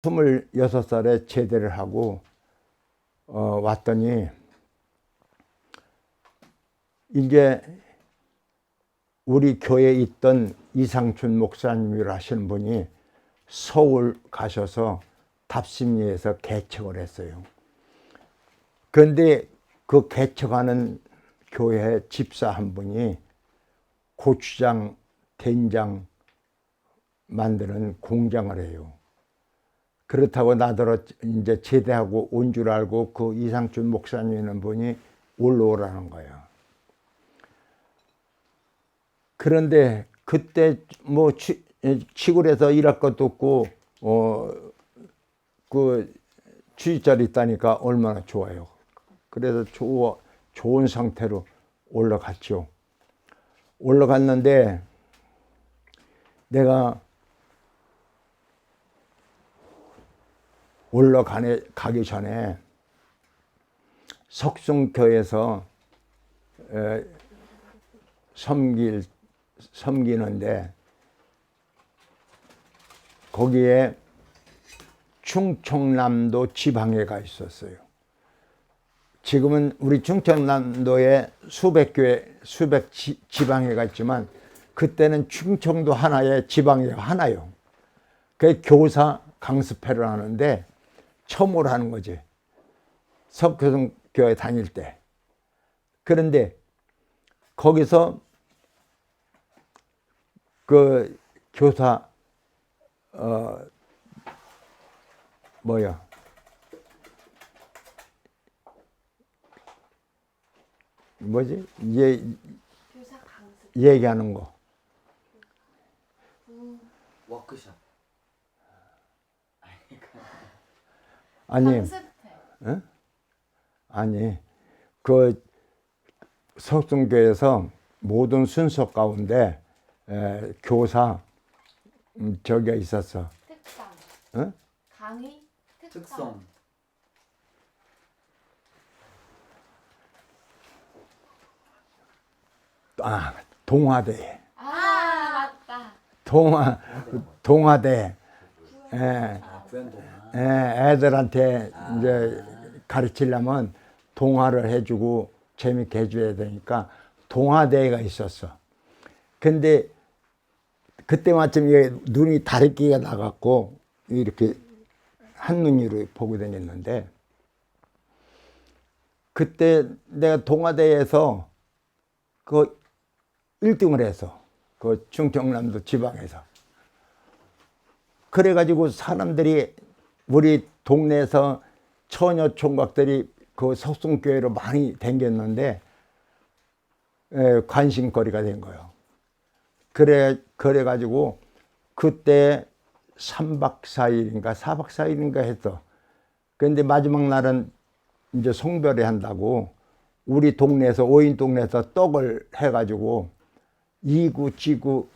26살에 제대를 하고 왔더니 이제 우리 교회에 있던 이상춘 목사님이라 하시는 분이 서울 가셔서 답심리에서 개척을 했어요. 그런데 그 개척하는 교회 집사 한 분이 고추장, 된장 만드는 공장을 해요. 그렇다고 나더러 이제 제대하고 온 줄 알고 그 이상춘 목사님이라는 분이 올라오라는 거예요. 그런데 그때 뭐 시골에서 일할 것도 없고 그 취직자리 있다니까 얼마나 좋아요. 그래서 좋은 상태로 올라갔죠. 올라갔는데 내가 가기 전에 석순교에서 섬기는데 거기에 충청남도 지방회가 있었어요. 지금은 우리 충청남도에 수백 교회, 수백 지방회가 있지만 그때는 충청도 하나의 지방회가 하나요. 그 교사 강습회를 하는데 처음으로 하는 거지. 석교회 다닐 때. 그런데 거기서 그 교사 뭐지? 교사 강습. 얘기하는 거. 워크숍. 아니, 강습회. 응? 아니, 그 석순교에서 모든 순서 가운데 교사 저기가 있었어. 특강. 응? 강의 특강. 특성. 동화대. 맞다. 동화대. 예. 구연동화. 애들한테 이제 가르치려면 동화를 해주고 재밌게 해줘야 되니까 동화대회가 있었어. 근데 그때 마침 눈이 다리끼가 나갔고 이렇게 한눈으로 보고 다녔는데 그때 내가 동화대회에서 그 1등을 해서 그 충청남도 지방에서 그래가지고 사람들이 우리 동네에서 처녀 총각들이 그 석순교회로 많이 다녔는데 관심거리가 된 거예요. 그래가지고 그때 3박 4일인가 4박 4일인가 했어. 그런데 마지막 날은 이제 송별회 한다고 우리 동네에서 5인 동네에서 떡을 해가지고 이구 찌구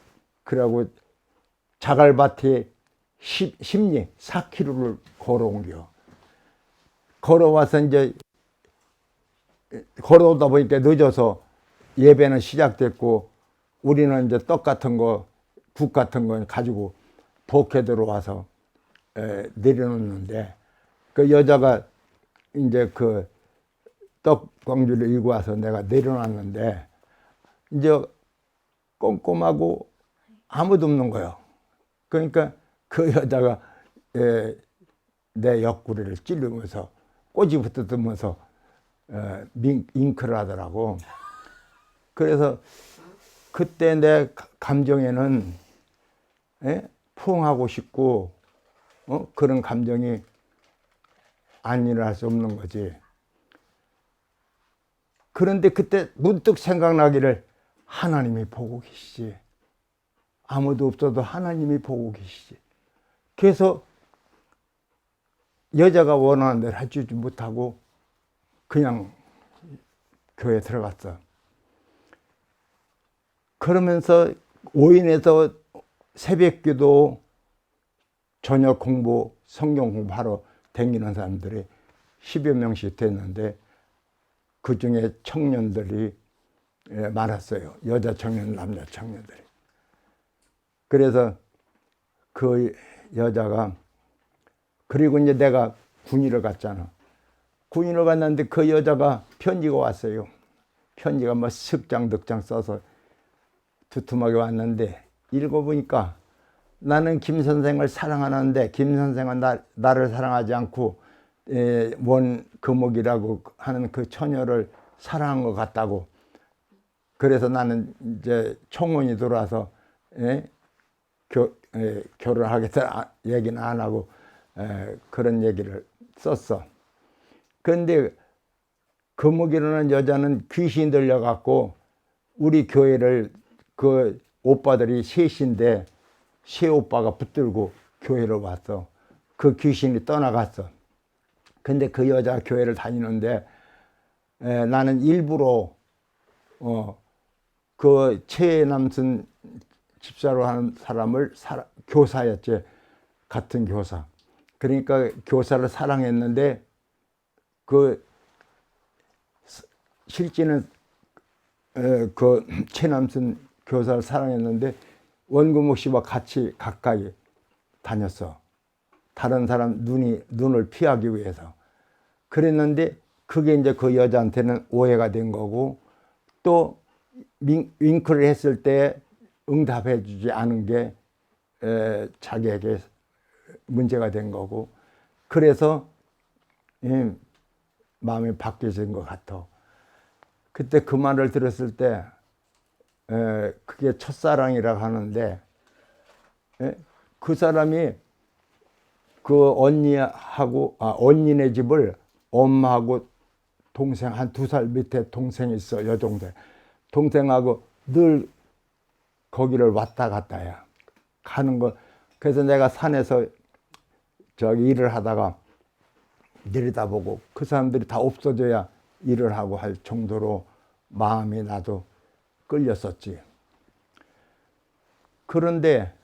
그러고 자갈밭에 10리 4km를 걸어온겨. 걸어와서 이제 걸어오다 보니까 늦어서 예배는 시작됐고 우리는 이제 떡 같은 거, 국 같은 거 가지고 복해 들어와서 내려놓는데 그 여자가 이제 그 떡광주를 일고 와서 내가 내려놨는데 이제 꼼꼼하고 아무도 없는 거예요. 그러니까 그 여자가 내 옆구리를 찌르면서 꼬집어 뜯으면서 잉크를 하더라고. 그래서 그때 내 감정에는 포옹하고 싶고 그런 감정이 안 일어날 수 없는 거지. 그런데 그때 문득 생각나기를 하나님이 보고 계시지. 아무도 없어도 하나님이 보고 계시지. 그래서 여자가 원하는 대로 해주지 못하고 그냥 교회에 들어갔어. 그러면서 5인에서 새벽기도 저녁 공부, 성경 공부하러 다니는 사람들이 10여 명씩 됐는데 그중에 청년들이 많았어요. 여자 청년, 남자 청년들이. 그래서 그 여자가 그리고 이제 내가 군의를 갔잖아. 군의를 갔는데 그 여자가 편지가 왔어요. 편지가 뭐 슥장 득장 써서 두툼하게 왔는데 읽어보니까 나는 김 선생을 사랑하는데 김 선생은 나를 사랑하지 않고 원 금옥이라고 하는 그 처녀를 사랑한 것 같다고. 그래서 나는 이제 총원이 들어와서 결혼하겠다 얘기는 안 하고 그런 얘기를 썼어. 그런데 금옥이라는 여자는 귀신이 들려갖고 우리 교회를 그 오빠들이 셋인데 세 오빠가 붙들고 교회로 왔어. 그 귀신이 떠나갔어. 근데 그 여자 교회를 다니는데 나는 일부러 그 최남순 집사로 하는 사람을 교사였지. 같은 교사. 그러니까 교사를 사랑했는데 그 실제는 그 최남순 교사를 사랑했는데 원금옥 씨와 같이 가까이 다녔어. 다른 사람 눈을 피하기 위해서. 그랬는데 그게 이제 그 여자한테는 오해가 된 거고 또 윙크를 했을 때 응답해 주지 않은 게 자기에게 문제가 된 거고 그래서 마음이 바뀌어진 것 같아. 그때 그 말을 들었을 때 그게 첫사랑이라고 하는데 그 사람이 그 언니네 집을 엄마하고 동생 한 2살 밑에 동생이 있어. 여동생. 동생하고 늘 거기를 왔다 갔다야. 가는 거. 그래서 내가 산에서 저기 일을 하다가 내려다보고 그 사람들이 다 없어져야 일을 하고 할 정도로 마음이 나도 끌렸었지. 그런데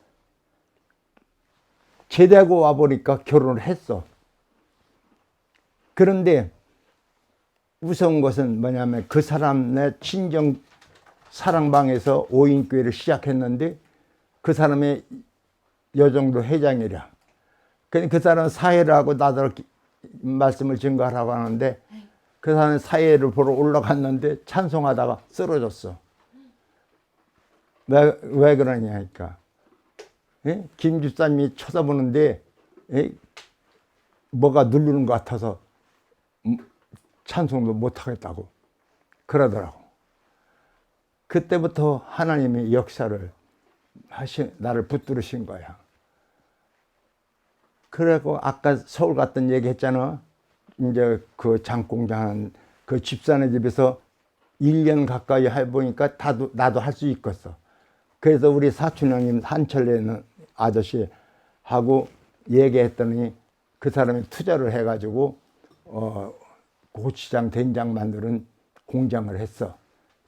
제대하고 와보니까 결혼을 했어. 그런데 무서운 것은 뭐냐면 그 사람의 친정 사랑방에서 5인교회를 시작했는데 그 사람의 여정도 회장이랴. 그 사람은 사회를 하고 나도 말씀을 증거하라고 하는데 그 사람은 사회를 보러 올라갔는데 찬송하다가 쓰러졌어. 왜 그러냐 하니까 김 집사님이 쳐다보는데 뭐가 누르는 것 같아서 찬송도 못하겠다고 그러더라고. 그때부터 하나님이 역사를 나를 붙들으신 거야. 그래고 아까 서울 갔던 얘기 했잖아. 이제 그 장공장 그 집사네 집에서 1년 가까이 해보니까 나도 할 수 있겠어. 그래서 우리 사촌 형님 한철래는 아저씨하고 얘기했더니 그 사람이 투자를 해가지고 고추장 된장 만드는 공장을 했어.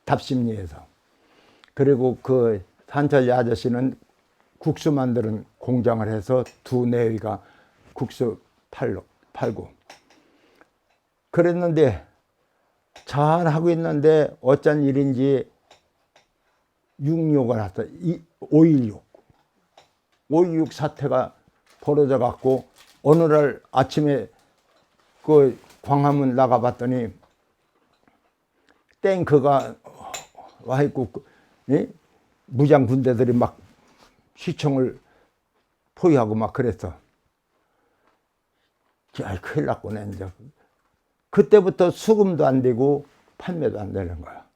답심리에서. 그리고 그 한철래 아저씨는 국수 만드는 공장을 해서 2 내위가 국수 팔고 그랬는데 잘 하고 있는데 어쩐 일인지 6.25가 났어. 5.16 사태가 벌어져 갖고 어느 날 아침에 그 광화문 나가봤더니 탱크가 와 있고 무장 군대들이 막 시청을 포위하고 막 그랬어. 큰일 났구나 이제. 그때부터 수금도 안 되고 판매도 안 되는 거야.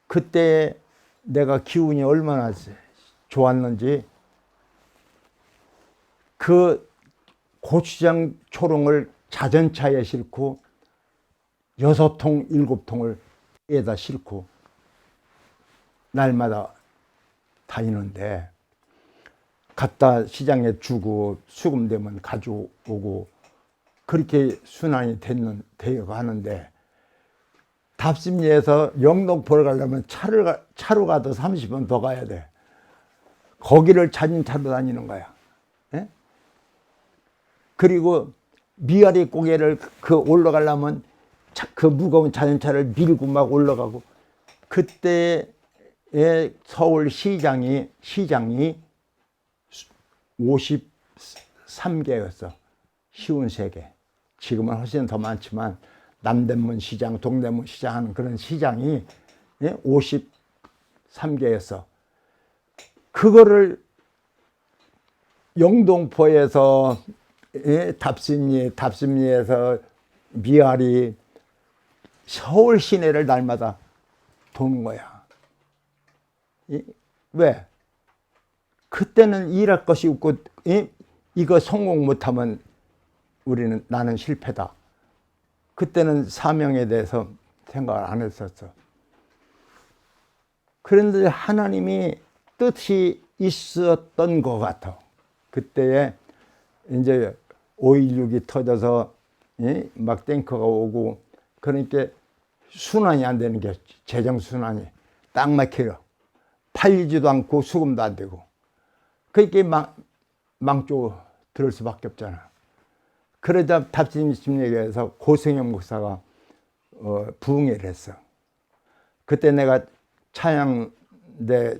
그때 내가 기운이 얼마나 좋았는지 그 고추장 초롱을 자전차에 싣고 6통, 7통을 에다 싣고 날마다 다니는데 갖다 시장에 주고 수금되면 가져오고 그렇게 순환이 되어 가는데 답심리에서 영등포를 가려면 차로 가도 30분 더 가야 돼. 거기를 자진차로 다니는 거야. 예? 그리고 미아리 고개를 올라가려면 그 무거운 자전차를 밀고 막 올라가고 그때의 서울 시장이 53개였어. 쉬운 세계. 지금은 훨씬 더 많지만 남대문 시장, 동대문 시장 하는 그런 시장이 53개였어. 그거를 영동포에서 답심리에서 미아리 서울 시내를 날마다 도는 거야. 왜? 그때는 일할 것이 없고 이거 성공 못하면 나는 실패다. 그때는 사명에 대해서 생각을 안 했었어. 그런데 하나님이 뜻이 있었던 것 같아. 그때에 이제 5.16이 터져서 막 탱커가 오고 그러니까 순환이 안 되는 게 재정 순환이 딱 막혀요. 팔리지도 않고 수금도 안 되고 그러니까 망조 들을 수밖에 없잖아. 그러자 답심심리교에서 고승현 목사가 부흥회를 했어. 그때 내가 찬양대를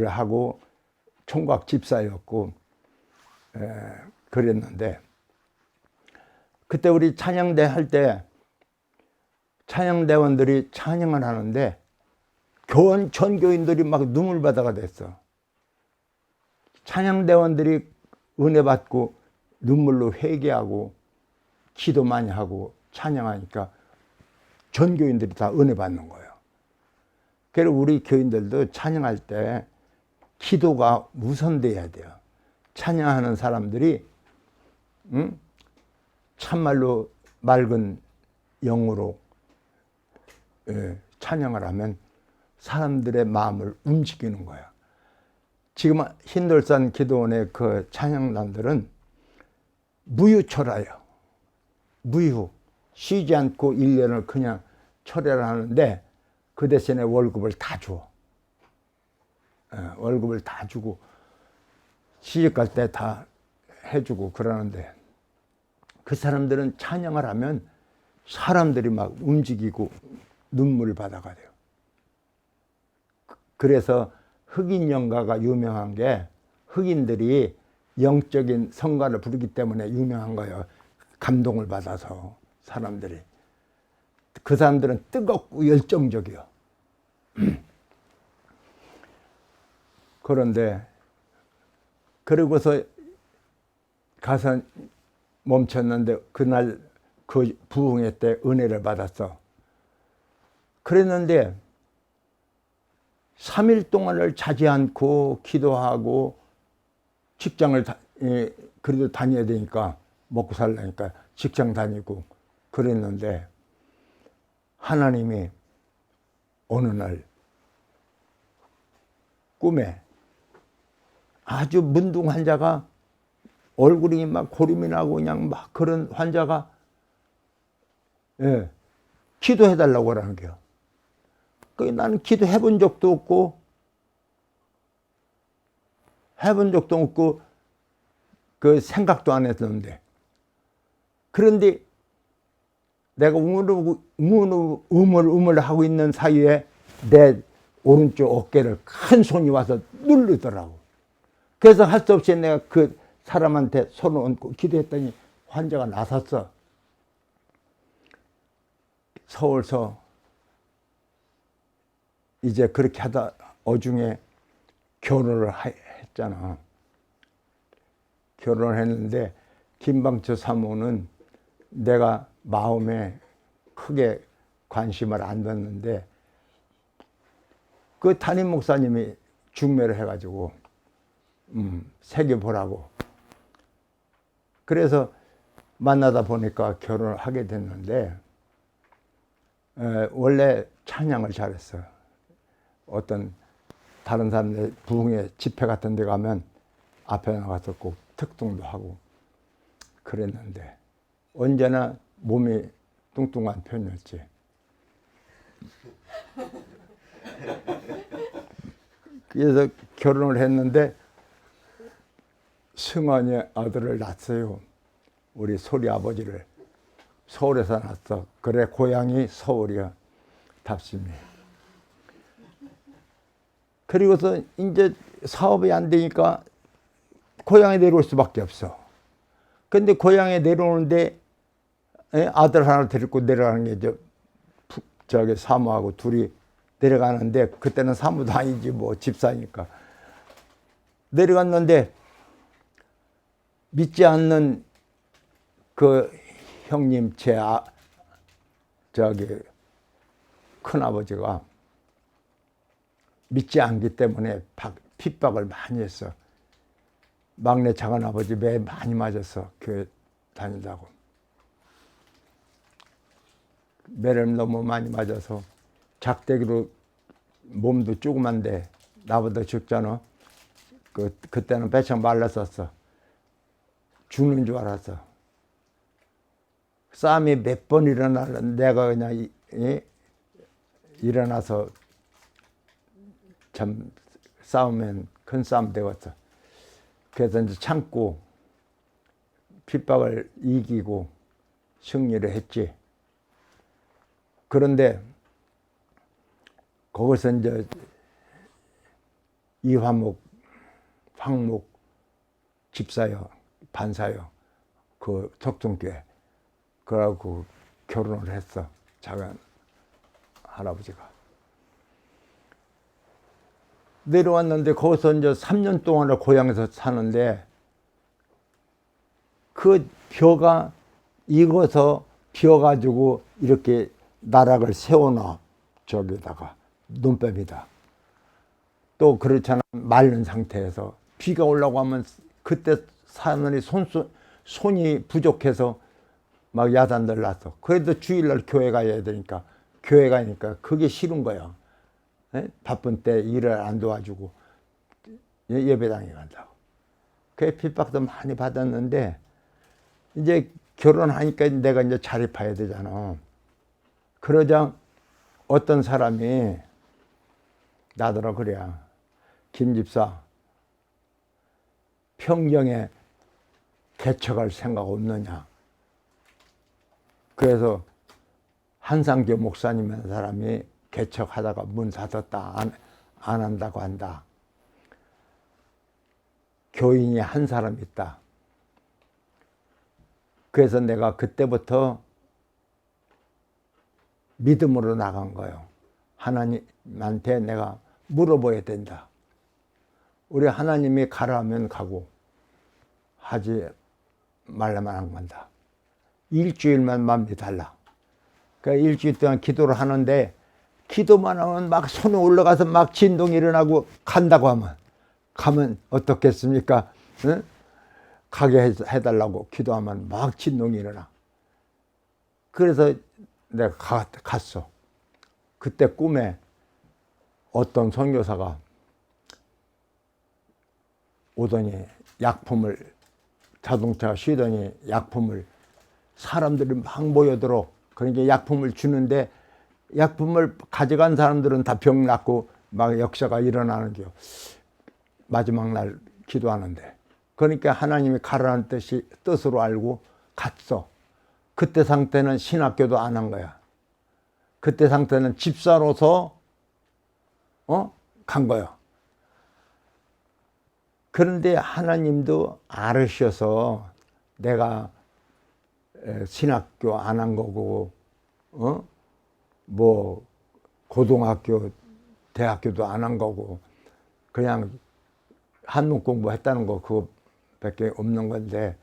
하고 총각 집사였고 그랬는데 그때 우리 찬양대 할 때 찬양대원들이 찬양을 하는데 전교인들이 막 눈물바다가 됐어. 찬양대원들이 은혜 받고 눈물로 회개하고 기도 많이 하고 찬양하니까 전교인들이 다 은혜 받는 거예요. 그래서 우리 교인들도 찬양할 때 기도가 우선돼야 돼요. 찬양하는 사람들이 참말로 맑은 영으로 찬양을 하면 사람들의 마음을 움직이는 거야. 지금 흰돌산 기도원의 그 찬양단들은 무휴철화예요. 무휴. 쉬지 않고 1년을 그냥 철회를 하는데 그 대신에 월급을 다 줘. 월급을 다 주고 시집갈 때 다 해주고 그러는데 그 사람들은 찬양을 하면 사람들이 막 움직이고 눈물 바다가 돼요. 그래서 흑인 연가가 유명한 게 흑인들이 영적인 성가를 부르기 때문에 유명한 거예요. 감동을 받아서 사람들이. 그 사람들은 뜨겁고 열정적이요. 그런데 그러고서 가서 멈췄는데 그날 그 부흥회 때 은혜를 받았어. 그랬는데 3일 동안을 자지 않고 기도하고 직장을 그래도 다녀야 되니까 먹고 살라니까 직장 다니고 그랬는데 하나님이 어느 날 꿈에 아주 문둥 환자가 얼굴이 막 고름이 나고 그냥 막 그런 환자가 기도해달라고 그러는 거예요. 나는 기도해 본 적도 없고 그 생각도 안 했었는데 그런데 내가 우물 하고 있는 사이에 내 오른쪽 어깨를 큰 손이 와서 누르더라고. 그래서 할 수 없이 내가 그 사람한테 손을 얹고 기도했더니 환자가 나섰어. 서울서 이제 그렇게 하다 어중에 결혼을 했잖아. 결혼을 했는데 김방철 사모는 내가 마음에 크게 관심을 안 뒀는데 그 담임 목사님이 중매를 해가지고 새겨보라고. 그래서 만나다 보니까 결혼을 하게 됐는데 원래 찬양을 잘했어요. 어떤 다른 사람들 부흥회 집회 같은 데 가면 앞에 나가서 꼭 특동도 하고 그랬는데 언제나 몸이 뚱뚱한 편이었지. 그래서 결혼을 했는데 승환이 아들을 낳았어요. 우리 소리 아버지를. 서울에서 낳았어. 그래 고향이 서울이야. 답심이. 그리고서 이제 사업이 안 되니까 고향에 내려올 수밖에 없어. 근데 고향에 내려오는데 아들 하나 데리고 내려가는 게 저기 사모하고 둘이 내려가는데 그때는 사모도 아니지 뭐 집사니까 내려갔는데 믿지 않는 그 형님 저기 큰아버지가 믿지 않기 때문에 핍박을 많이 했어. 막내 작은아버지 매 많이 맞았어. 교회 다닌다고. 매를 너무 많이 맞아서 작대기로 몸도 조그만데 나보다 적잖아. 그때는 배창 말랐었어. 죽는 줄 알았어. 싸움이 몇 번 일어나는데 내가 그냥 일어나서 참 싸우면 큰 싸움 되었어. 그래서 이제 참고 핍박을 이기고 승리를 했지. 그런데 거기서 이제 이화목, 황목 집사요, 반사요, 그 덕중교회 그러고 결혼을 했어. 작은 할아버지가. 내려왔는데 거기서 이제 3년 동안을 고향에서 사는데 그 벼가 익어서 비어가지고 이렇게 나락을 세워놔. 저기다가 논뱀이다. 또 그렇잖아. 마른 상태에서 비가 오려고 하면 그때 사느니 손이 부족해서 막 야단들 났어. 그래도 주일날 교회 가야 되니까 교회 가니까 그게 싫은 거야. 바쁜 때 일을 안 도와주고 예배당에 간다고. 그 핍박도 많이 받았는데 이제 결혼하니까 내가 이제 자립해야 되잖아. 그러자 어떤 사람이 나더러 그래. 김 집사, 평경에 개척할 생각 없느냐. 그래서 한상교 목사님이라는 사람이 개척하다가 문 닫았다. 안 한다고 한다. 교인이 한 사람 있다. 그래서 내가 그때부터 믿음으로 나간 거예요. 하나님한테 내가 물어봐야 된다. 우리 하나님이 가라 하면 가고 하지 말라면 안 간다. 일주일만 마음이 달라. 그러니까 일주일 동안 기도를 하는데 기도만 하면 막 손에 올라가서 막 진동이 일어나고 간다고 가면 어떻겠습니까? 응? 가게 해달라고 기도하면 막 진동이 일어나. 그래서 내가 갔어. 그때 꿈에 어떤 선교사가 오더니 자동차가 쉬더니 약품을 사람들이 막 모여들어. 그러니까 약품을 주는데 약품을 가져간 사람들은 다 병 낫고 막 역사가 일어나는 겨. 마지막 날 기도하는데. 그러니까 하나님이 가라는 뜻으로 알고 갔어. 그때 상태는 신학교도 안 한 거야. 그때 상태는 집사로서 간 거야. 그런데 하나님도 알으셔서 내가 신학교 안 한 거고 뭐 고등학교 대학교도 안 한 거고 그냥 한문 공부했다는 거 그거밖에 없는 건데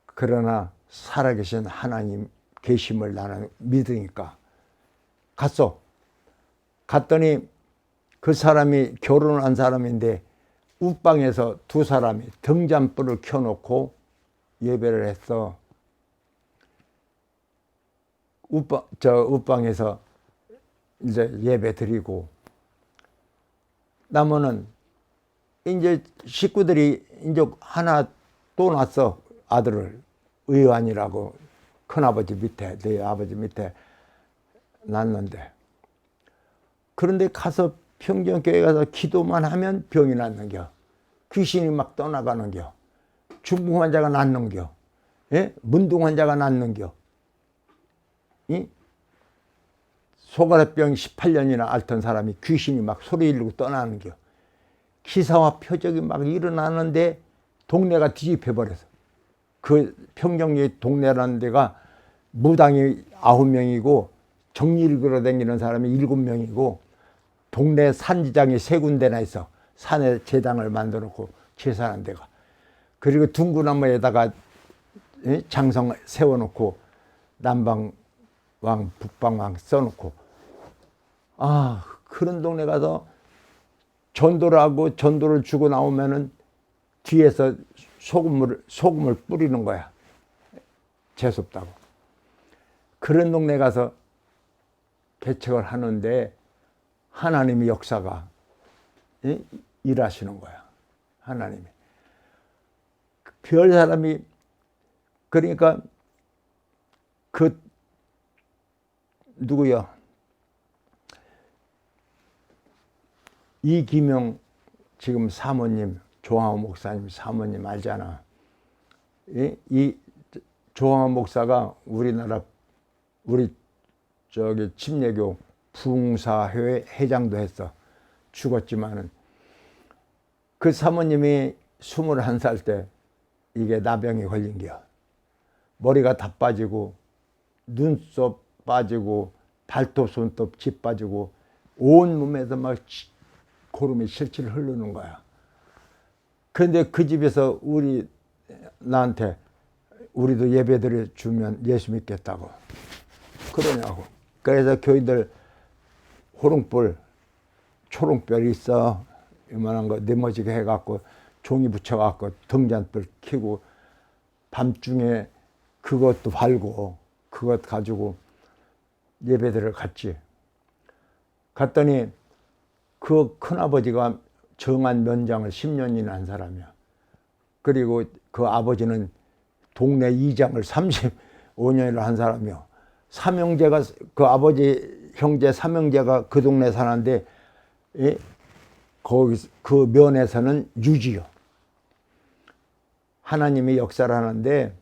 그러나 살아계신 하나님 계심을 나는 믿으니까 갔어. 갔더니 그 사람이 결혼한 사람인데 웃방에서 두 사람이 등잔불을 켜놓고 예배를 했어. 웃방에서 이제 예배 드리고 나면은 이제 식구들이 이제 하나 또 낳았어. 아들을 의환이라고 큰아버지 밑에 내 아버지 밑에 낳았는데 그런데 가서 평정교회 가서 기도만 하면 병이 낫는겨. 귀신이 막 떠나가는겨. 중풍 환자가 낫는겨. 예? 문둥 환자가 낫는겨. 소가래병 18년이나 앓던 사람이 귀신이 막 소리 지르고 떠나는겨. 기사와 표적이 막 일어나는데 동네가 뒤집혀버렸어. 그 평정리 동네라는 데가 무당이 9명이고 정리를 걸어다니는 사람이 7명이고 동네 산지장이 3군데나 있어. 산에 제당을 만들어 놓고 제사하는 데가. 그리고 둥구나무에다가 장성 세워놓고 남방왕 북방왕 써놓고 그런 동네 가서 전도를 하고 전도를 주고 나오면은 뒤에서 소금을 뿌리는 거야. 재수없다고. 그런 동네 가서 개척을 하는데 하나님의 역사가 일하시는 거야. 하나님이. 별 사람이 그러니까 누구야? 이기명 지금 사모님, 조항호 목사님 사모님 알잖아. 이 조항호 목사가 우리나라 우리 침례교 부흥사회 회장도 했어. 죽었지만은 그 사모님이 21살 때 이게 나병이 걸린 거야. 머리가 다 빠지고 눈썹 빠지고 발톱 손톱 집 빠지고 온 몸에서 막 고름이 실실 흐르는 거야. 그런데 그 집에서 나한테 우리도 예배드려 주면 예수 믿겠다고 그러냐고. 그래서 교인들 호롱불 초롱별이 있어. 이만한 거 네모지게 해갖고 종이 붙여갖고 등잔불 켜고 밤중에 그것도 팔고 그것 가지고 예배드려 갔지. 갔더니 그 큰아버지가 정한 면장을 10년이나 한 사람이야. 그리고 그 아버지는 동네 이장을 35년이나 한 사람이야. 삼형제가 그 아버지 형제 삼형제가 그 동네 사는데 거기 그 면에서는 유지요. 하나님이 역사를 하는데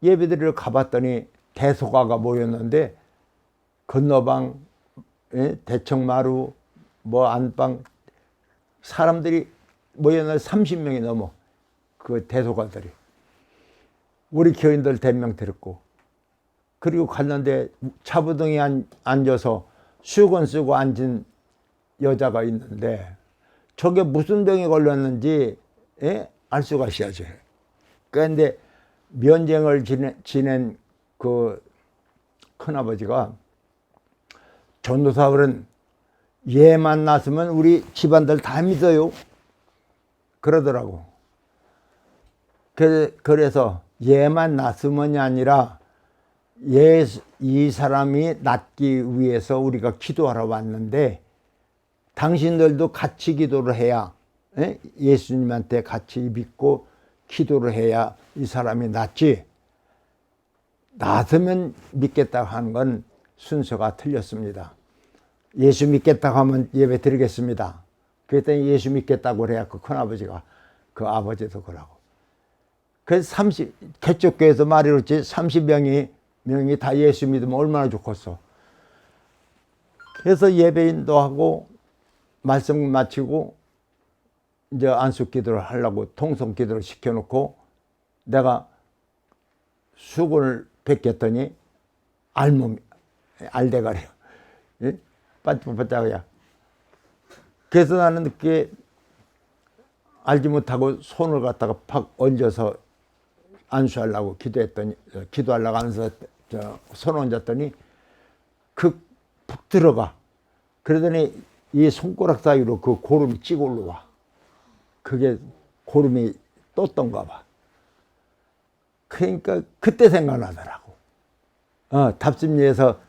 예배드리러 가봤더니 대소가가 모였는데 건너방, 대청마루, 안방 사람들이 모였는데 30명이 넘어. 그 대소가들이. 우리 교인들 대명 들었고 그리고 갔는데 차부등에 앉아서 수건 쓰고 앉은 여자가 있는데 저게 무슨 병이 걸렸는지 알 수가 있어야죠. 그런데 면쟁을 지낸 그 큰아버지가 전도사들은 얘만 낳았으면 우리 집안들 다 믿어요. 그러더라고. 그래서 얘만 낳았으면이 아니라 이 사람이 낫기 위해서 우리가 기도하러 왔는데 당신들도 같이 기도를 해야 예수님한테 같이 믿고 기도를 해야 이 사람이 낫지. 낳았으면 믿겠다고 하는 건 순서가 틀렸습니다. 예수 믿겠다고 하면 예배 드리겠습니다. 그랬더니 예수 믿겠다고 그래야 그 큰아버지가 그 아버지도 그러고. 그래서 개척교회에서 말이 그렇지 30명이 다 예수 믿으면 얼마나 좋겠어. 그래서 예배인도 하고 말씀 마치고 이제 안수 기도를 하려고 통성 기도를 시켜놓고 내가 수건을 벗겼더니 알대가리야. 반짝반짝이야. 그래서 나는 그게 알지 못하고 손을 갖다가 팍 얹어서 안수하려고 기도하려고 하면서 손 얹었더니 푹 들어가. 그러더니 이 손가락 사이로 그 고름이 찍어 올라와. 그게 고름이 떴던가 봐. 그러니까 그때 생각나더라고. 답심리에서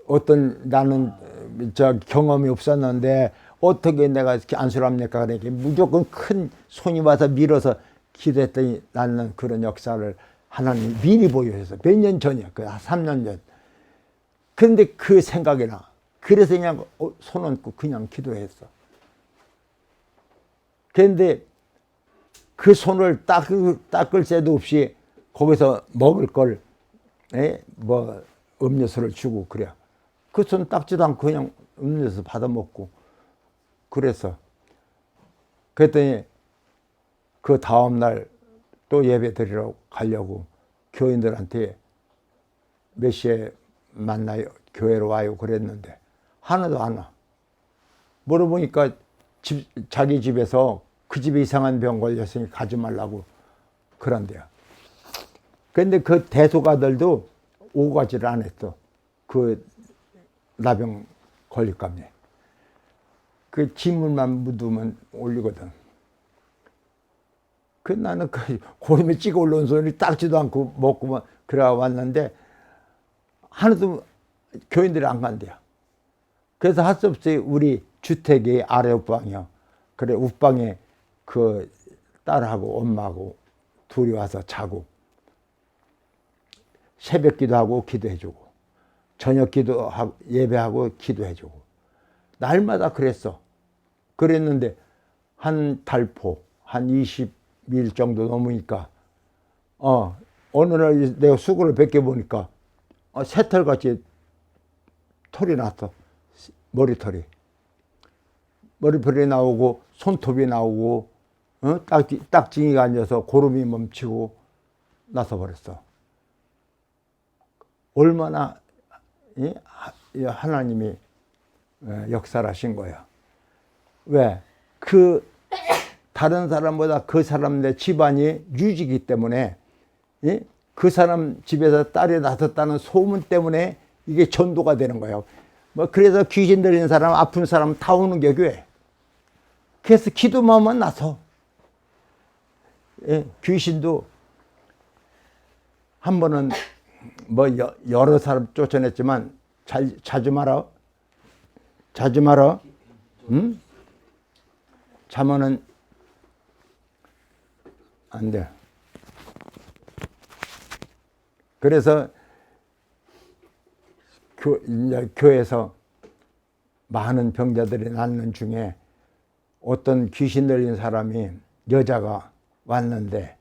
어떤 나는 경험이 없었는데 어떻게 내가 이렇게 안수를 합니까? 그러니까 무조건 큰 손이 와서 밀어서 기도했더니 나는 그런 역사를 하나님이 미리 보여줘서 몇 년 전이야. 그 3년 전. 그런데 그 생각이 나. 그래서 그냥 손 얹고 그냥 기도했어. 그런데 그 손을 닦을 새도 없이 거기서 먹을 걸, 음료수를 주고 그래. 그 손 닦지도 않고 그냥 음료수 받아 먹고 그래서 그랬더니 그 다음날 또 예배 드리러 가려고 교인들한테 몇 시에 만나요? 교회로 와요? 그랬는데 하나도 안 와. 물어보니까 자기 집에서 그 집에 이상한 병 걸렸으니 가지 말라고 그런대요. 그런데 그 대소가들도 오고 가지를 안 했어. 그 나병 걸릴까봐. 그 지문만 묻으면 올리거든. 그 나는 그 고름에 찍어 올라온 소리 닦지도 않고 먹고만 그래 왔는데 하나도 교인들이 안 간대요. 그래서 할 수 없이 우리 주택이 아래 옥방이요. 그래 옥방에 그 딸하고 엄마하고 둘이 와서 자고 새벽 기도하고 기도해주고 저녁 기도하고 예배하고 기도해주고 날마다 그랬어. 그랬는데 한 달포 한 20일 정도 넘으니까 어느 날 내가 수건을 벗겨보니까 새털같이 털이 났어. 머리털이 나오고 손톱이 나오고 딱징이가 앉아서 고름이 멈추고 나서 버렸어. 얼마나 하나님이 역사를 하신 거야. 왜? 그 다른 사람보다 그 사람 내 집안이 유지기 때문에 그 사람 집에서 딸이 낳았다는 소문 때문에 이게 전도가 되는 거예요. 뭐 그래서 귀신 들리는 사람, 아픈 사람 다 오는 게 교회. 그래서 기도만 하면 나서. 귀신도 한 번은 뭐 여러 사람 쫓아냈지만 자주 말아. 응? 자면은 안 돼. 그래서 교회에서 많은 병자들이 낫는 중에 어떤 귀신 들린 사람이 여자가 왔는데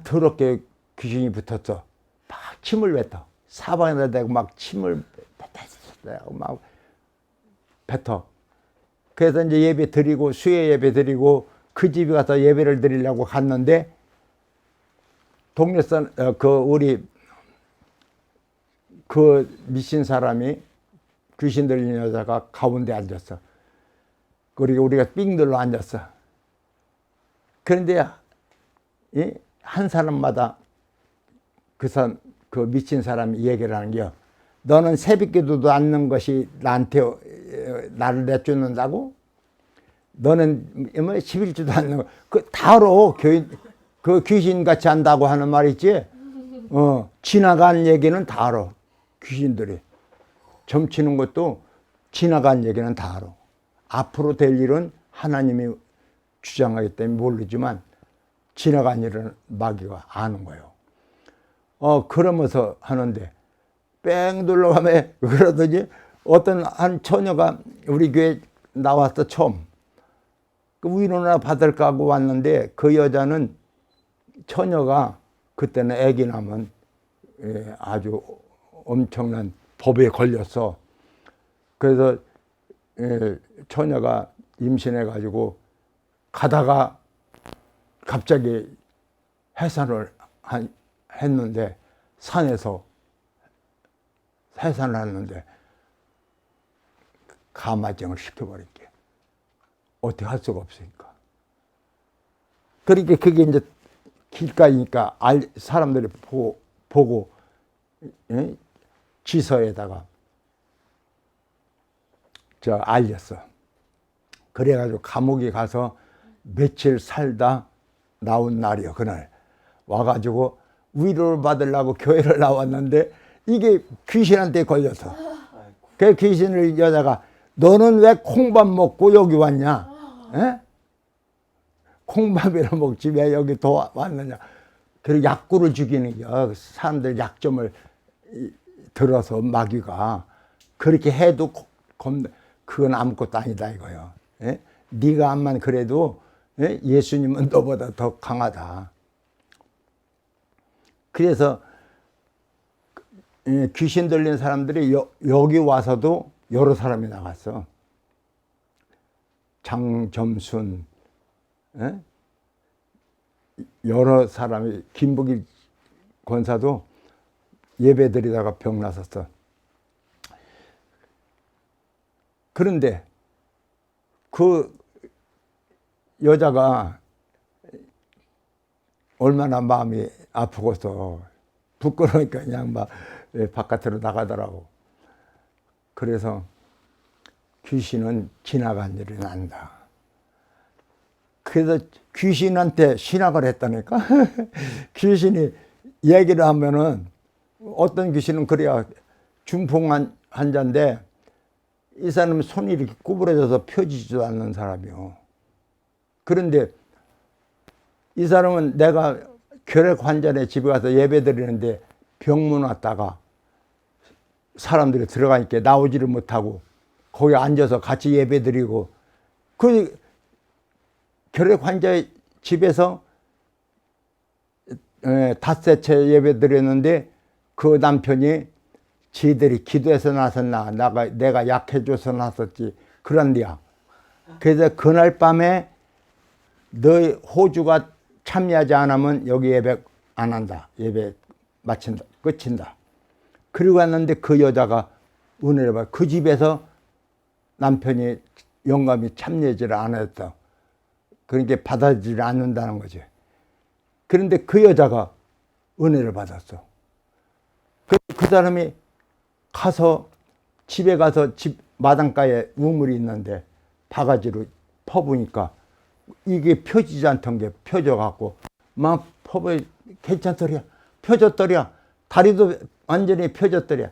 더럽게 귀신이 붙었어. 막 침을 뱉어. 사방에다 대고 막 침을 뱉어. 막 뱉어. 그래서 이제 예배 드리고 수요 예배 드리고 그 집에 가서 예배를 드리려고 갔는데 동네선 우리 그 미신 사람이 귀신 들린 여자가 가운데 앉았어. 그리고 우리가 삥 둘러 앉았어. 그런데 한 사람마다 그 미친 사람이 얘기를 하는 게 너는 새벽기도도 않는 것이 나한테 나를 내쫓는다고? 너는 11주도 않는 거. 다 알아. 그 귀신같이 한다고 하는 말 있지? 지나간 얘기는 다 알아. 귀신들이. 점치는 것도 지나간 얘기는 다 알아. 앞으로 될 일은 하나님이 주장하기 때문에 모르지만 지나간 일은 마귀가 아는 거예요. 그러면서 하는데 뺑 둘러가며 그러더니 어떤 한 처녀가 우리 교회 나왔어. 처음 그 위로나 받을까 하고 왔는데 그 여자는 처녀가 그때는 아기 낳으면 아주 엄청난 법에 걸렸어. 그래서 처녀가 임신해 가지고 가다가 갑자기 해산을 했는데 산에서 해산을 했는데 가마증을 시켜버린 게 어떻게 할 수가 없으니까. 그러니까 그게 이제 길가이니까 사람들이 보고 지서에다가 알렸어. 그래가지고 감옥에 가서 며칠 살다 나온 날이요. 그날 와가지고 위로를 받으려고 교회를 나왔는데 이게 귀신한테 걸려서 그 귀신을 여자가 너는 왜 콩밥 먹고 여기 왔냐? 에? 콩밥이나 먹지 왜 여기 더 왔느냐? 그리고 약구를 죽이는 게 사람들 약점을 들어서 마귀가 그렇게 해도 그건 아무것도 아니다 이거요. 에? 네가 암만 그래도 예수님은 너보다 더 강하다. 그래서 귀신 들린 사람들이 여기 와서도 여러 사람이 나갔어. 장점순, 에? 여러 사람이 김복일 권사도 예배 드리다가 병 났었어. 그런데 그 여자가 얼마나 마음이 아프고서 부끄러우니까 그냥 막 바깥으로 나가더라고. 그래서 귀신은 지나간 일이 난다. 그래서 귀신한테 신학을 했다니까. 귀신이 얘기를 하면은 어떤 귀신은 그래야 중풍 환자인데 이 사람은 손이 이렇게 구부러져서 펴지지도 않는 사람이요. 그런데 이 사람은 내가 결핵 환자네 집에 가서 예배 드리는데 병문 왔다가 사람들이 들어가니까 나오지를 못하고 거기 앉아서 같이 예배 드리고 그 결핵 환자의 집에서 닷새째 예배 드렸는데 그 남편이 지들이 기도해서 나섰나 내가 약해져서 나섰지 그런데야. 그래서 그날 밤에 너희 호주가 참여하지 않으면 여기 예배 안 한다. 예배 마친다. 끝인다. 그리고 왔는데 그 여자가 은혜를 받아. 그 집에서 남편이 영감이 참여하지를 않았다. 그러니까 받아들이지 않는다는 거지. 그런데 그 여자가 은혜를 받았어. 그 사람이 가서 집에 가서 집 마당가에 우물이 있는데 바가지로 퍼보니까 이게 펴지지 않던 게 펴져갖고 막 퍼보 괜찮더랴. 펴졌더랴. 다리도 완전히 펴졌더랴.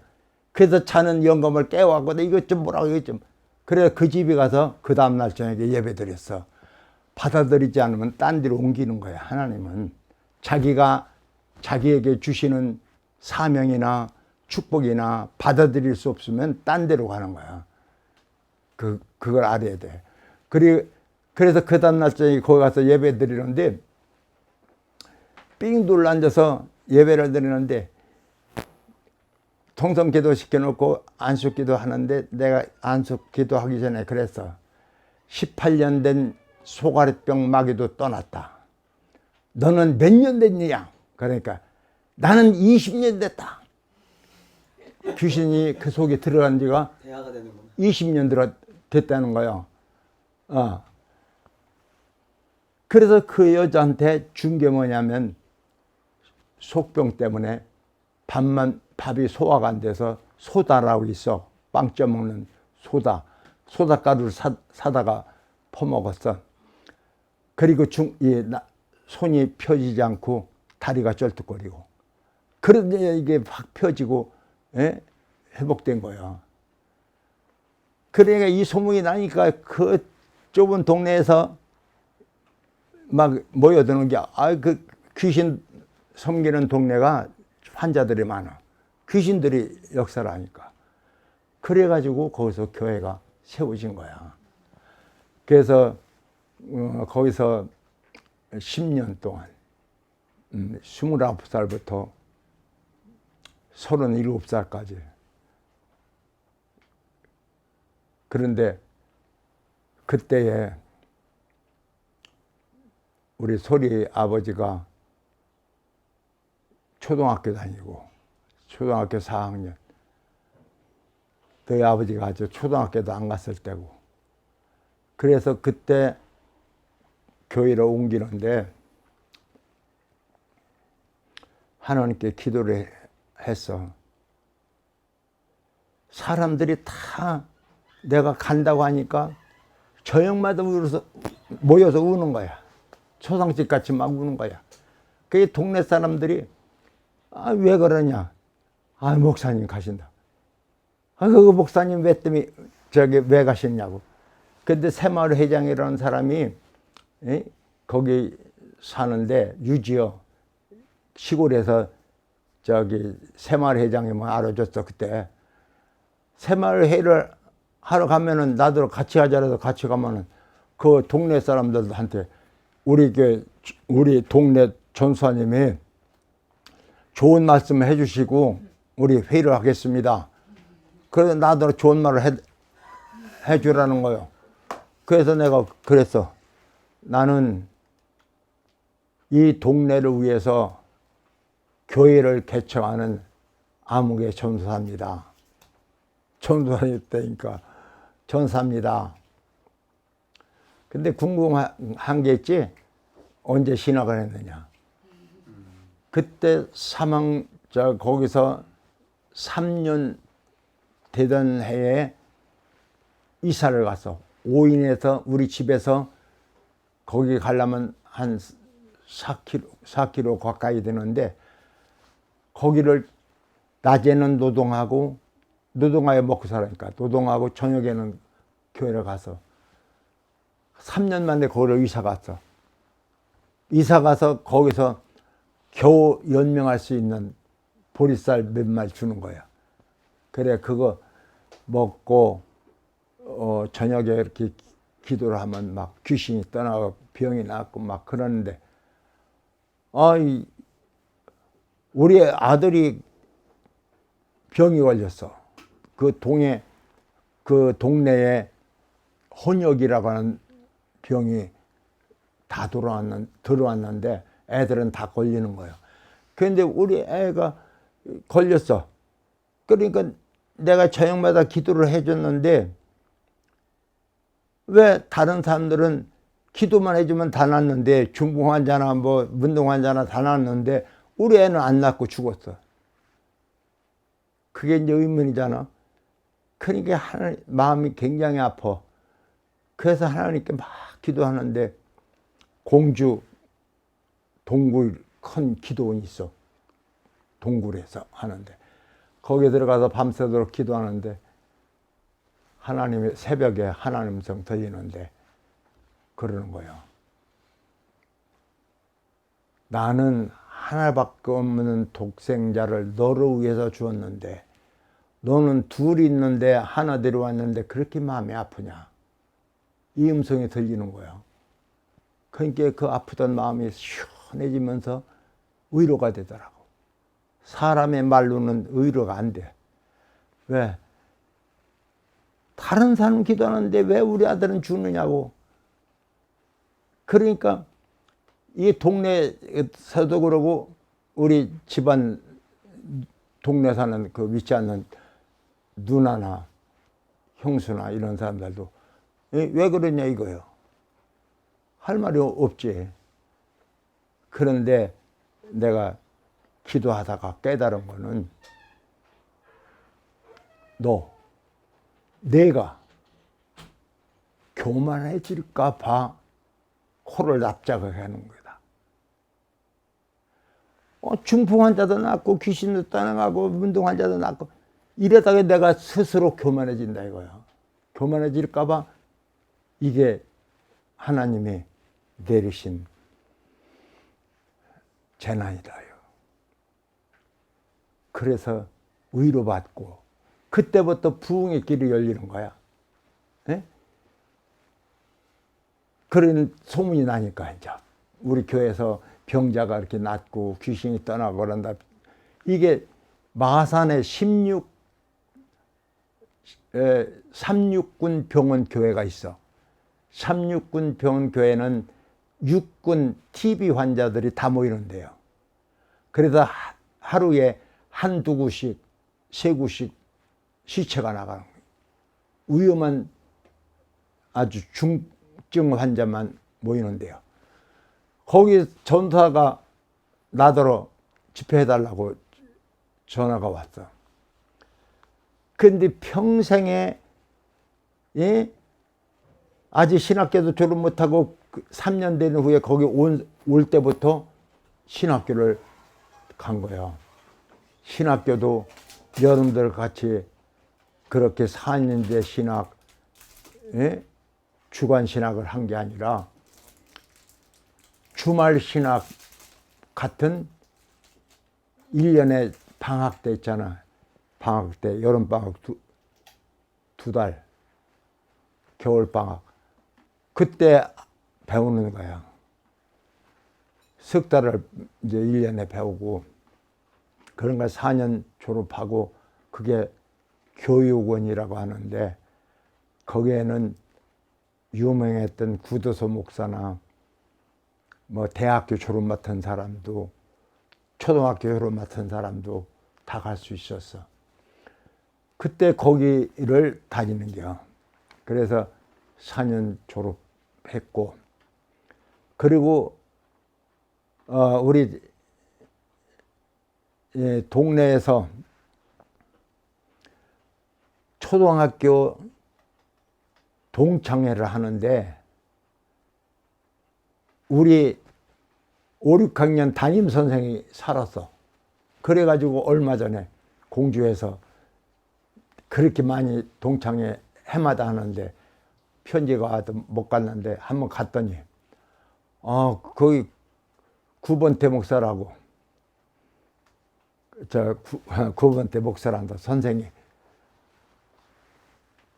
그래서 자는 영감을 깨워갖고 이것 좀 뭐라고 이것 좀. 그래 그 집에 가서 그 다음날 저녁에 예배 드렸어. 받아들이지 않으면 딴 데로 옮기는 거야. 하나님은 자기가 자기에게 주시는 사명이나 축복이나 받아들일 수 없으면 딴 데로 가는 거야. 그걸 알아야 돼. 그래서 그 다음날 저녁에 거기 가서 예배 드리는데 삥 둘러 앉아서 예배를 드리는데 통성기도 시켜놓고 안식기도 하는데 내가 안식기도 하기 전에 그랬어. 18년 된 소가리병 마귀도 떠났다. 너는 몇 년 됐냐? 그러니까 나는 20년 됐다. 귀신이 그 속에 들어간 지가 대화가 되는구나. 20년 됐다는 거예요. 그래서 그 여자한테 준 게 뭐냐면 속병 때문에 밥이 소화가 안 돼서 소다라고 있어. 빵 쪄먹는 소다가루를 사다가 퍼먹었어. 그리고 손이 펴지지 않고 다리가 쩔뚝거리고 그런데 이게 확 펴지고 회복된 거야. 그러니까 이 소문이 나니까 그 좁은 동네에서 막 모여드는 게 그 귀신 섬기는 동네가 환자들이 많아. 귀신들이 역사를 하니까. 그래가지고 거기서 교회가 세워진 거야. 그래서 거기서 10년 동안 29살부터 37살까지. 그런데 그때에 우리 소리 아버지가 초등학교 다니고 초등학교 4학년. 너희 아버지가 아주 초등학교도 안 갔을 때고. 그래서 그때 교회로 옮기는데 하나님께 기도를 했어. 사람들이 다 내가 간다고 하니까 저녁마다 모여서 우는 거야. 초상집 같이 막 우는 거야. 그 동네 사람들이 왜 그러냐? 목사님 가신다. 그 목사님 왜 가셨냐고. 근데 새마을 회장이라는 사람이 거기 사는데 유지어 시골에서 새마을 회장님을 알아줬어. 그때 새마을 회를 하러 가면은 나도 같이 가자라서 같이 가면은 그 동네 사람들한테 우리 동네 전수사님이 좋은 말씀 해주시고 우리 회의를 하겠습니다. 그래서 나도 좋은 말을 해주라는 거예요. 그래서 내가 그랬어. 나는 이 동네를 위해서 교회를 개척하는 암흑의 전사입니다. 전사였다니까. 전사입니다. 근데 궁금한 게 있지? 언제 신학을 했느냐. 그때 거기서 3년 되던 해에 이사를 갔어. 5인에서 우리 집에서 거기 가려면 한 4km 가까이 되는데 거기를 낮에는 노동하여 먹고 살으니까 노동하고 저녁에는 교회를 가서 3년 만에 거기를 이사 갔어. 이사 가서 거기서 겨우 연명할 수 있는 보리쌀 몇 마리 주는 거야. 그래 그거 먹고 저녁에 이렇게 기도를 하면 막 귀신이 떠나고 병이 낫고 막 그러는데 우리 아들이 병이 걸렸어. 그 동네에 혼역이라고 하는 병이 다 들어왔는데 애들은 다 걸리는 거예요. 그런데 우리 애가 걸렸어. 그러니까 내가 저녁마다 기도를 해줬는데 왜 다른 사람들은 기도만 해주면 다 낫는데 중풍 환자나 뭐 문둥 환자나 다 낫는데 우리 애는 안 낫고 죽었어. 그게 이제 의문이잖아. 그러니까 마음이 굉장히 아파. 그래서 하나님께 막 기도하는데 공주 동굴 큰 기도원이 있어. 동굴에서 하는데 거기에 들어가서 밤새도록 기도하는데 하나님의 새벽에 하나님 성 들리는데 그러는 거예요. 나는 하나밖에 없는 독생자를 너를 위해서 주었는데 너는 둘이 있는데 하나 데려왔는데 그렇게 마음이 아프냐. 이 음성이 들리는 거예요. 그러니까 그 아프던 마음이 시원해지면서 위로가 되더라고. 사람의 말로는 위로가 안 돼. 왜? 다른 사람 기도하는데 왜 우리 아들은 죽느냐고. 그러니까 이 동네에서도 그러고 우리 집안 동네 사는 그 믿지 않는 누나나 형수나 이런 사람들도 왜 그러냐 이거예요. 할 말이 없지. 그런데 내가 기도하다가 깨달은 거는 내가 교만해질까 봐 코를 납작하게 하는 거다. 중풍 환자도 낫고 귀신도 떠나가고 문둥 환자도 낫고 이러다가 내가 스스로 교만해진다 이거야. 교만해질까 봐 이게 하나님이 내리신 재난이다요. 그래서 위로받고 그때부터 부흥의 길이 열리는 거야. 네? 그런 소문이 나니까 이제 우리 교회에서 병자가 이렇게 낫고 귀신이 떠나고 그런다. 이게 마산에 36군 병원 교회가 있어. 36군 병원 교회는 육군 TB 환자들이 다 모이는데요. 그래서 하루에 한두 구씩, 세 구씩 시체가 나가는 거예요. 위험한 아주 중증 환자만 모이는데요. 거기 전사가 나더러 집회해달라고 전화가 왔어. 그런데 평생에 아직 신학교도 졸업 못하고 3년 된 후에 거기 올 때부터 신학교를 간 거예요. 신학교도 여러분들 같이 그렇게 4년제 신학, 주간 신학을 한 게 아니라 주말 신학 같은 1년에 방학 때 있잖아. 방학 때, 여름방학 두 달, 겨울방학. 그때 배우는 거야. 석 달을 이제 1년에 배우고, 그런 걸 4년 졸업하고, 그게 교육원이라고 하는데, 거기에는 유명했던 구도소 목사나 뭐 대학교 졸업 맡은 사람도 초등학교 졸업 맡은 사람도 다 갈 수 있었어. 그때 거기를 다니는 겨. 그래서 4년 졸업했고, 그리고 우리 동네에서 초등학교 동창회를 하는데 우리 5, 6학년 담임 선생이 살았어. 그래가지고 얼마 전에 공주에서 그렇게 많이 동창회 해마다 하는데 편지가 와도 못 갔는데 한번 갔더니 거기 9번대 목사라고, 저 9번대 목사란다 선생이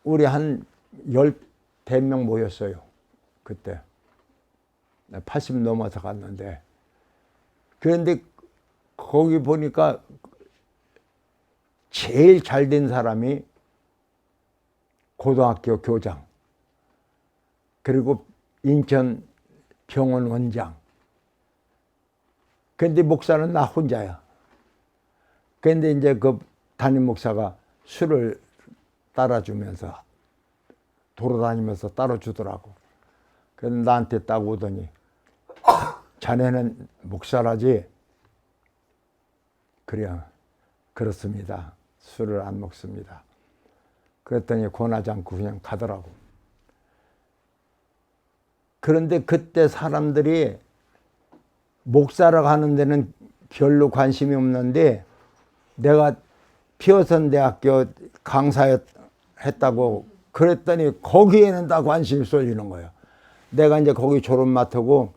우리 한 10명 모였어요. 그때 80 넘어서 갔는데, 그런데 거기 보니까 제일 잘 된 사람이 고등학교 교장, 그리고 인천 병원 원장. 그런데 목사는 나 혼자야. 그런데 이제 그 담임 목사가 술을 따라주면서 돌아다니면서 따라주더라고. 그래서 나한테 딱 오더니 자네는 목사라지? 그래, 그렇습니다. 술을 안 먹습니다. 그랬더니 권하지 않고 그냥 가더라고. 그런데 그때 사람들이 목사라고 하는 데는 별로 관심이 없는데, 내가 피어선 대학교 강사했다고 그랬더니 거기에는 다 관심이 쏠리는 거예요. 내가 이제 거기 졸업 맡고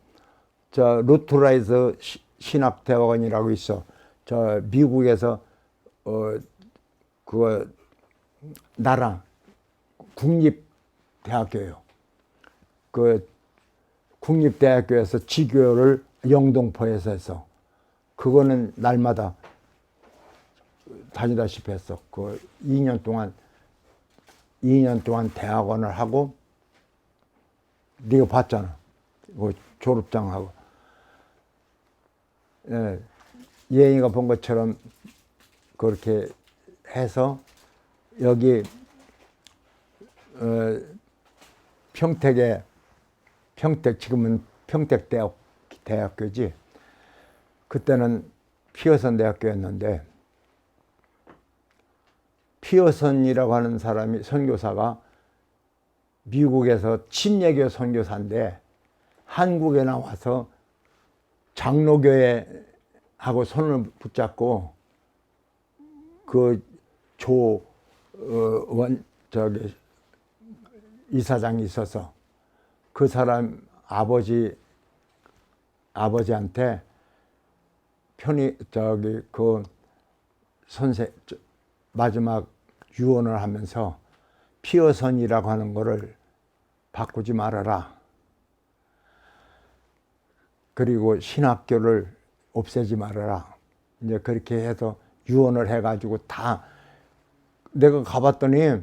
저 루트라이즈 신학대학원이라고 있어. 저 미국에서 그거 나라 국립대학교예요. 그 국립대학교에서 지교를 영동포에서 해서 그거는 날마다 다니다시피 했어. 그 2년 동안 대학원을 하고, 네가 봤잖아. 그 졸업장하고. 예, 예인이가 본 것처럼 그렇게 해서 여기 평택 지금은 평택대학교지. 그때는 피어선 대학교였는데, 피어선이라고 하는 사람이 선교사가 미국에서 침례교 선교사인데 한국에 나와서 장로교회하고 손을 붙잡고 그 이사장이 있어서 그 사람 아버지한테 마지막 유언을 하면서 피어선이라고 하는 거를 바꾸지 말아라. 그리고 신학교를 없애지 말아라. 이제 그렇게 해서 유언을 해가지고 다 내가 가봤더니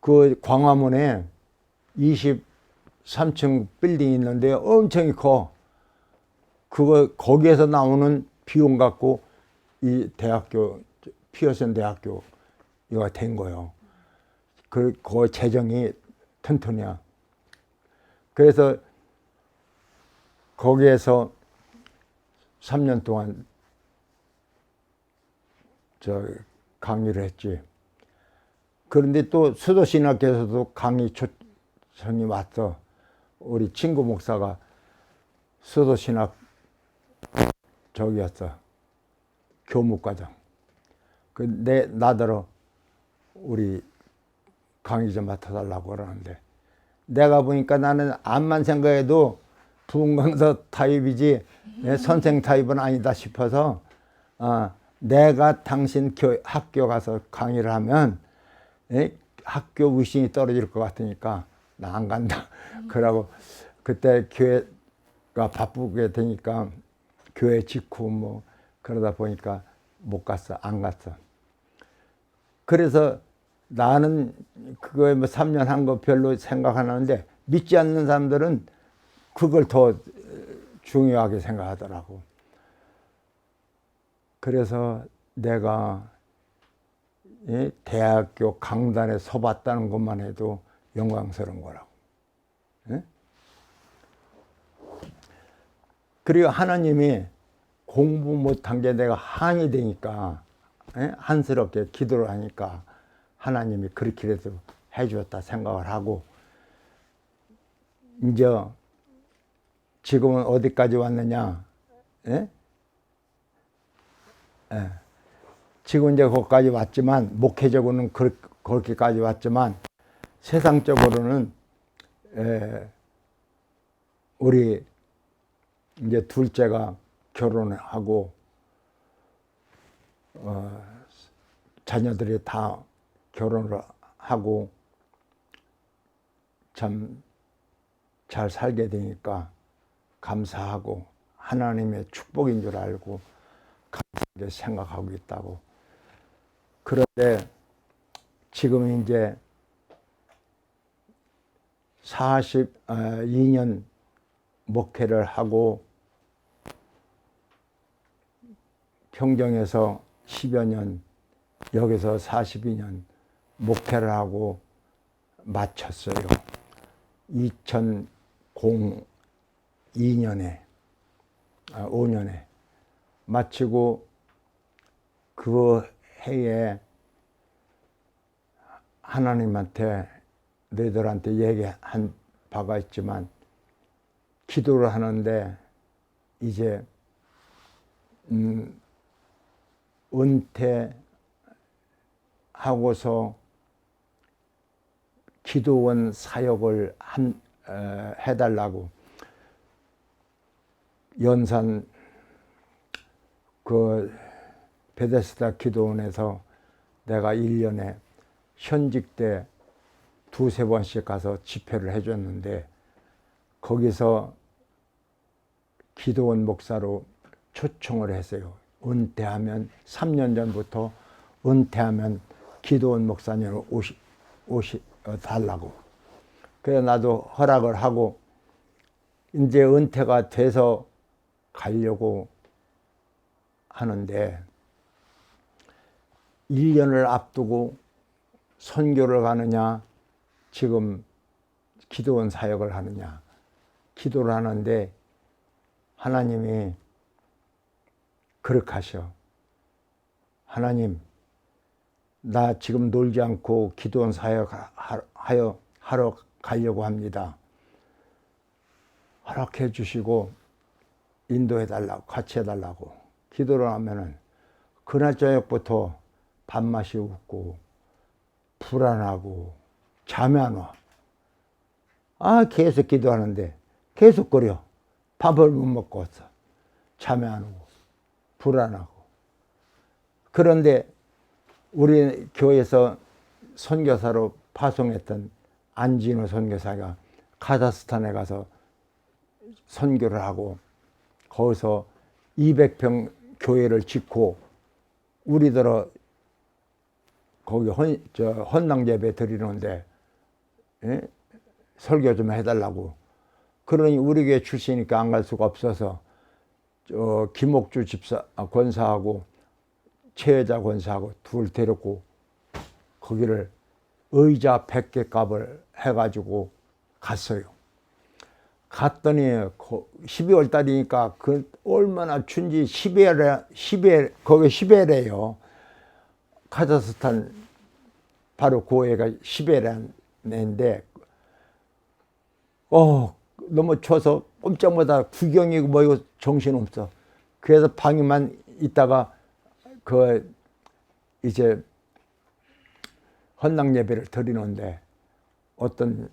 그 광화문에 23층 빌딩이 있는데 엄청 커. 거기에서 나오는 비용 갖고 이 대학교 피어선 대학교가 된 거예요. 그 재정이 튼튼해요. 그래서 거기에서 3년 동안 강의를 했지. 그런데 또 수도신학교에서도 강의 초청이 왔어. 우리 친구 목사가 수도신학 저기였어. 교무과장. 나더러 우리 강의 좀 맡아달라고 그러는데, 내가 보니까 나는 암만 생각해도 부흥강사 타입이지 선생 타입은 아니다 싶어서 내가 당신 학교 가서 강의를 하면 학교 위신이 떨어질 것 같으니까 나 안 간다. 그러고 그때 교회가 바쁘게 되니까 교회 직후 뭐 그러다 보니까 못 갔어. 안 갔어. 그래서 나는 그거에 뭐 3년 한 거 별로 생각 안 하는데 믿지 않는 사람들은 그걸 더 중요하게 생각하더라고. 그래서 내가 이 대학교 강단에 서봤다는 것만 해도 영광스러운 거라고. 예? 그리고 하나님이 공부 못한 게 내가 한이 되니까, 예? 한스럽게 기도를 하니까 하나님이 그렇게라도 해주었다 생각을 하고, 이제 지금은 어디까지 왔느냐? 예? 예. 지금 이제 거기까지 왔지만, 목회적으로는 그렇게까지 왔지만, 세상적으로는, 우리 이제 둘째가 결혼을 하고, 자녀들이 다 결혼을 하고, 참 잘 살게 되니까 감사하고, 하나님의 축복인 줄 알고, 감사하게 생각하고 있다고. 그런데 지금 이제 42년 목회를 하고 평정에서 10여 년, 여기서 42년 목회를 하고 마쳤어요. 5년에 마치고 그 해에 하나님한테 너희들한테 얘기한 바가 있지만 기도를 하는데 이제 은퇴하고서 기도원 사역을 해달라고 연산 그 베데스다 기도원에서 내가 1년에 현직 때 두세 번씩 가서 집회를 해줬는데 거기서 기도원 목사로 초청을 했어요. 은퇴하면 3년 전부터 은퇴하면 기도원 목사님으로 달라고. 그래서 나도 허락을 하고 이제 은퇴가 돼서 가려고 하는데 1년을 앞두고 선교를 가느냐 지금 기도원 사역을 하느냐 기도를 하는데 하나님이 그렇게 하셔. 하나님 나 지금 놀지 않고 기도원 사역 하러 가려고 합니다. 허락해 주시고 인도해 달라고 같이 해달라고 기도를 하면은 그날 저녁부터 밥맛이 없고 불안하고 잠이 안 와. 계속 기도하는데 계속 끓여. 밥을 못 먹고 왔어. 잠이 안 오고 불안하고. 그런데 우리 교회에서 선교사로 파송했던 안진호 선교사가 카자흐스탄에 가서 선교를 하고 거기서 200평 교회를 짓고 우리들어 거기 헌당 예배 드리는데 설교 좀 해달라고. 그러니 우리 교회 출신이니까 안 갈 수가 없어서 김옥주 권사하고 최여자 권사하고 둘 데리고 거기를 의자 100개 값을 해가지고 갔어요. 갔더니 12월 달이니까 그 얼마나 춘지 10회 거기 10회래요. 카자흐스탄 바로 고해가 10회라는 데인데 너무 추워서 꼼짝 못하다 구경이고 뭐이고 정신없어. 그래서 방에만 있다가 이제 헌당 예배를 드리는데 어떤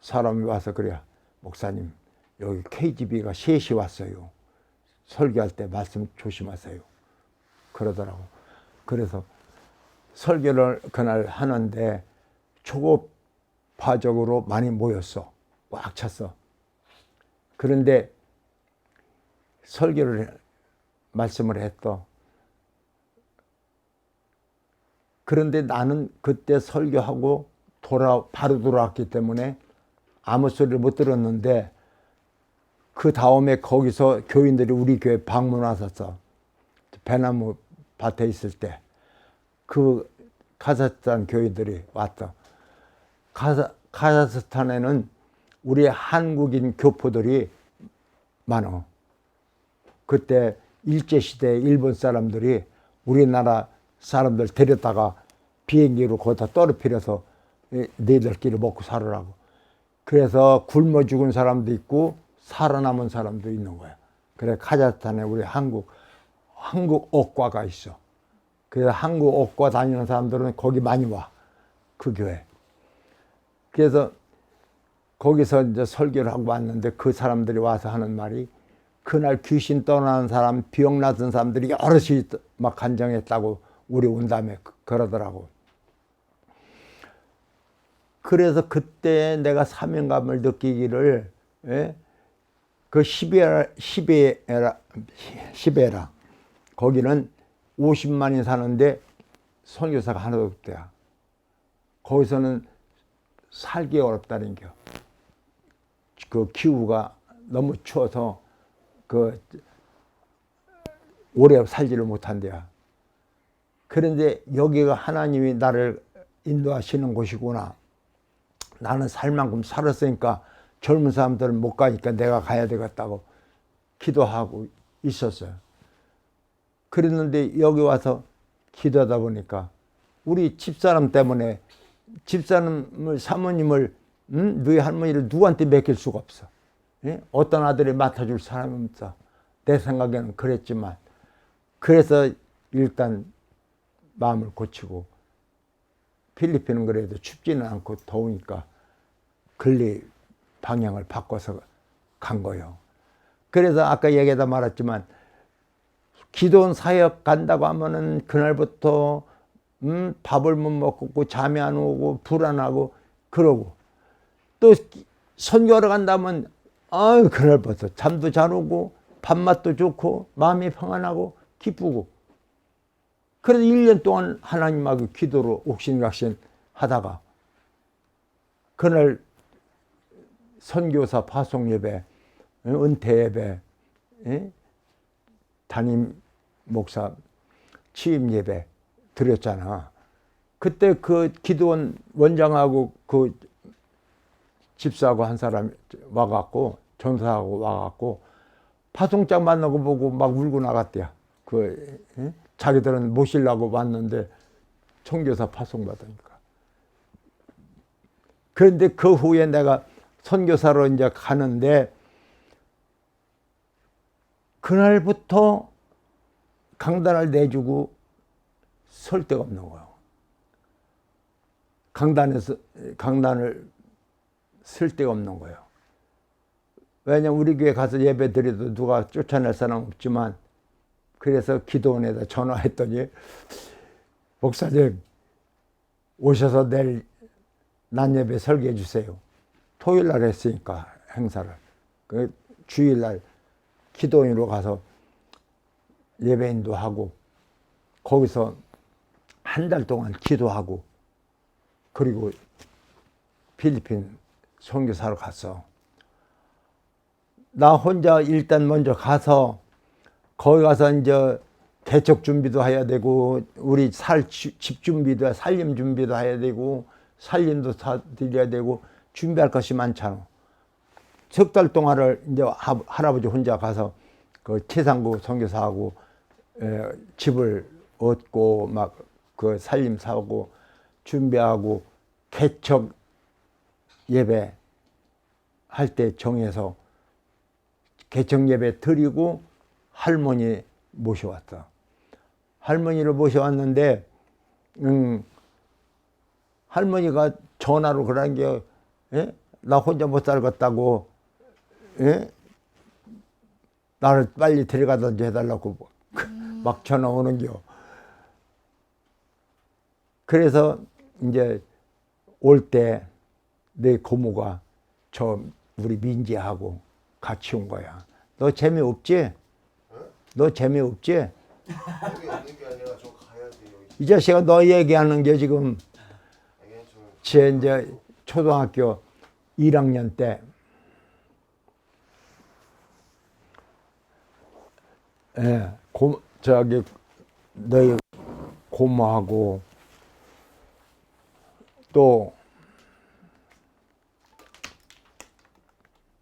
사람이 와서 그래요. 목사님 여기 KGB가 셋이 왔어요. 설교할 때 말씀 조심하세요. 그러더라고. 그래서 설교를 그날 하는데 초급파적으로 많이 모였어. 꽉 찼어. 그런데 설교를 말씀을 했더. 그런데 나는 그때 설교하고 바로 돌아왔기 때문에 아무 소리를 못 들었는데 그 다음에 거기서 교인들이 우리 교회 방문 왔었어. 배나무 밭에 있을 때 그 카자흐스탄 교인들이 왔어. 카자흐스탄에는 우리 한국인 교포들이 많어. 그때 일제시대에 일본 사람들이 우리나라 사람들 데려다가 비행기로 거기다 떨어뜨려서 너희들끼리 먹고 살으라고. 그래서 굶어 죽은 사람도 있고 살아남은 사람도 있는 거야. 그래 카자흐스탄에 우리 한국 옥과가 있어. 그래서 한국 옥과 다니는 사람들은 거기 많이 와. 그 교회. 그래서 거기서 이제 설교를 하고 왔는데 그 사람들이 와서 하는 말이 그날 귀신 떠나는 사람, 병 났던 사람들이 여럿이 막 간증했다고 우리 온 다음에 그러더라고. 그래서 그때 내가 사명감을 느끼기를 그 시베라 거기는 50만이 사는데 선교사가 하나도 없대요. 거기서는 살기 어렵다는 겨. 그 기후가 너무 추워서 그 오래 살지를 못한대요. 그런데 여기가 하나님이 나를 인도하시는 곳이구나. 나는 살 만큼 살았으니까 젊은 사람들은 못 가니까 내가 가야 되겠다고 기도하고 있었어요. 그랬는데 여기 와서 기도하다 보니까 우리 집사람 때문에 집사람을 사모님을 너희 할머니를 누구한테 맡길 수가 없어. 어떤 아들이 맡아줄 사람이 없어. 내 생각에는 그랬지만 그래서 일단 마음을 고치고 필리핀은 그래도 춥지는 않고 더우니까 근리 방향을 바꿔서 간 거예요. 그래서 아까 얘기하다 말았지만 기도원 사역 간다고 하면은 그날부터 밥을 못 먹고 잠이 안 오고 불안하고 그러고 또 선교하러 간다면 그날부터 잠도 잘 오고 밥맛도 좋고 마음이 평안하고 기쁘고 그래서 1년 동안 하나님하고 기도로 옥신각신 하다가 그날 선교사 파송 예배, 은퇴 예배, 담임 목사 취임 예배 드렸잖아. 그때 그 기도원 원장하고 그 집사하고 한 사람 와갖고 전사하고 와갖고 파송장 만나고 보고 막 울고 나갔대요. 자기들은 모시려고 왔는데 선교사 파송 받으니까. 그런데 그 후에 내가 선교사로 이제 가는데 그날부터 강단을 내주고 설 데가 없는 거예요. 강단을 쓸 데가 없는 거예요. 왜냐면 우리 교회 가서 예배 드려도 누가 쫓아낼 사람 없지만 그래서 기도원에다 전화했더니 목사님 오셔서 내일 낮 예배 설교해 주세요. 토요일 날 했으니까 행사를. 그 주일 날 기도원으로 가서 예배인도 하고 거기서 한 달 동안 기도하고 그리고 필리핀 선교사로 갔어. 나 혼자 일단 먼저 가서 거기 가서 이제 개척 준비도 해야 되고 우리 집 준비도 살림 준비도 해야 되고 살림도 다 드려야 되고 준비할 것이 많잖아. 석 달 동안을 이제 할아버지 혼자 가서 그 최상구 선교사하고 집을 얻고 막 그 살림 사고 준비하고 개척 예배 할 때 정해서 개척 예배 드리고 할머니 모셔왔어. 할머니를 모셔왔는데 할머니가 전화로 그러는 게 나 혼자 못 살겠다고 나를 빨리 데려가든지 해달라고 막 전화 오는겨. 그래서 이제 올 때 내 고모가 우리 민지하고 같이 온 거야. 너 재미없지? 너 재미없지? 여기 있는 게 아니라 저 가야 돼요. 이 자식아 너 얘기하는 게 지금 제 이제 초등학교 1학년 때 예, 저기 너희 고모하고 또